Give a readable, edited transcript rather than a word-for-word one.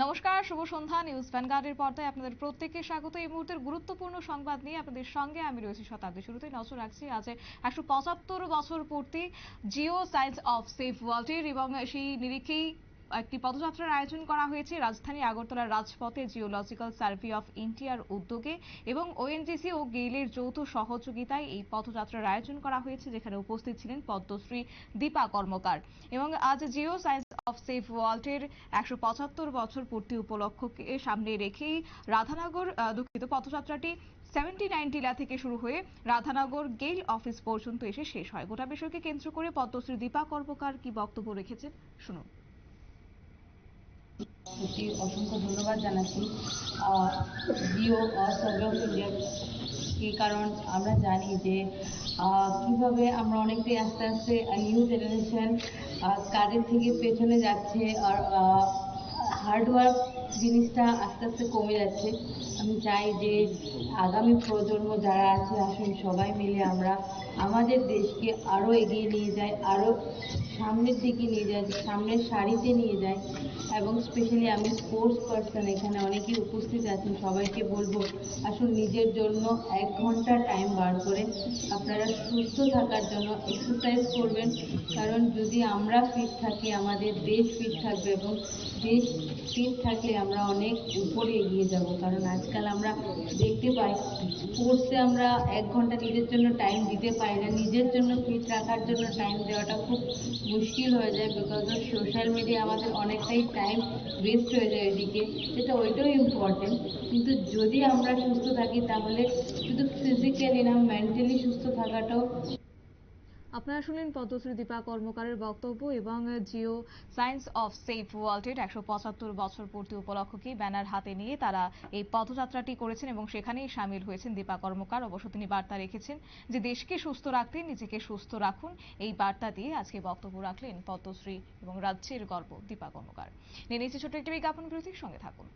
নমস্কার, শুভ সন্ধ্যা। নিউজ ভ্যানগার্ডের পর্দায় আপনাদের প্রত্যেককে স্বাগত। এই মুহূর্তের গুরুত্বপূর্ণ সংবাদ নিয়ে আপনাদের সঙ্গে আমি রয়েছি শতাব্দী। শুরুতেই নজর রাখছি আজ 175 বছর পূর্তি জিও সায়েন্স অফ সেফ ওয়ার্ল্ডের, এবং সেই নিরিখেই একটি পদযাত্রার আয়োজন করা হয়েছে রাজধানী আগরতলার রাজপথে জিওলজিক্যাল সার্ভে অফ ইন্ডিয়ার উদ্যোগে এবং ওএনজিসি ও গেইলের যৌথ সহযোগিতায় এই পদযাত্রার আয়োজন করা হয়েছে, যেখানে উপস্থিত ছিলেন পদ্মশ্রী দীপা কর্মকার। এবং আজ জিও সায়েন্স অফ সেফ ওয়ার্ল্ডের 175 বছর পূর্তি উপলক্ষকে সামনে রেখেই রাধানগর দুঃখিত পদযাত্রাটি 79 টিলা থেকে শুরু হয়ে রাধানগর গেইল অফিস পর্যন্ত এসে শেষ হয়। গোটা বিষয়কে কেন্দ্র করে পদ্মশ্রী দীপা কর্মকার কি বক্তব্য রেখেছেন শুনুন। অসংখ্য ধন্যবাদ জানাচ্ছি জিও সার্ভে অফ ইন্ডিয়াকে, কারণ আমরা জানি যে কিভাবে আমরা অনেকটাই আস্তে আস্তে নিউ জেনারেশন কাজের থেকে পেছনে যাচ্ছে, আর হার্ডওয়ার্ক জিনিসটা আস্তে আস্তে কমে যাচ্ছে। আমি চাই যে আগামী প্রজন্ম যারা আছে, আসুন সবাই মিলে আমরা আমাদের দেশকে আরও এগিয়ে নিয়ে যাই, আরও সামনের দিকে নিয়ে যায়, সামনের সারিতে নিয়ে যায়। এবং স্পেশালি আমি স্পোর্টস পার্সন, এখানে অনেকেই উপস্থিত আছেন, সবাইকে বলবো আসুন নিজের জন্য 1 ঘন্টা টাইম বার করে আপনারা সুস্থ থাকার জন্য এক্সারসাইজ করবেন। কারণ যদি আমরা ফিট থাকি আমাদের দেশ ফিট থাকবে, এবং দেশ ফিট থাকলে আমরা অনেক উপরে এগিয়ে যাব। কারণ আজকাল আমরা দেখতে পাই স্পোর্টসে আমরা 1 ঘন্টা নিজের জন্য টাইম দিতে পারি না, নিজের জন্য ফিট রাখার জন্য টাইম দেওয়াটা খুব মুশকিল হয়ে যায়, বিকজ অফ সোশ্যাল মিডিয়া আমাদের অনেকটাই টাইম ওয়েস্ট হয়ে যায় এদিকে, যেটা ওইটাও ইম্পর্টেন্ট। কিন্তু যদি আমরা সুস্থ থাকি তাহলে শুধু ফিজিক্যালি না, মেন্টালি সুস্থ থাকাটাও। আপনারা শুনলেন পদ্মশ্রী দীপা কর্মকারের বক্তব্য। এবং জিও সায়েন্স অফ সেফ ওয়ার্ল্ডের 175 বছর পূর্তি উপলক্ষে ব্যানার হাতে নিয়ে তারা এই পদযাত্রাটি করেছেন এবং সেখানেই সামিল হয়েছেন দীপা কর্মকার। অবশ্য তিনি বার্তা রেখেছেন যে দেশকে সুস্থ রাখতে নিজেকে সুস্থ রাখুন, এই বার্তা দিয়ে আজকে বক্তব্য রাখলেন পদ্মশ্রী এবং রাজ্যের গর্ব দীপা কর্মকার। নিয়ে নিচ্ছি ছোট্ট একটি বিজ্ঞাপন বিরতির সঙ্গে থাকুন।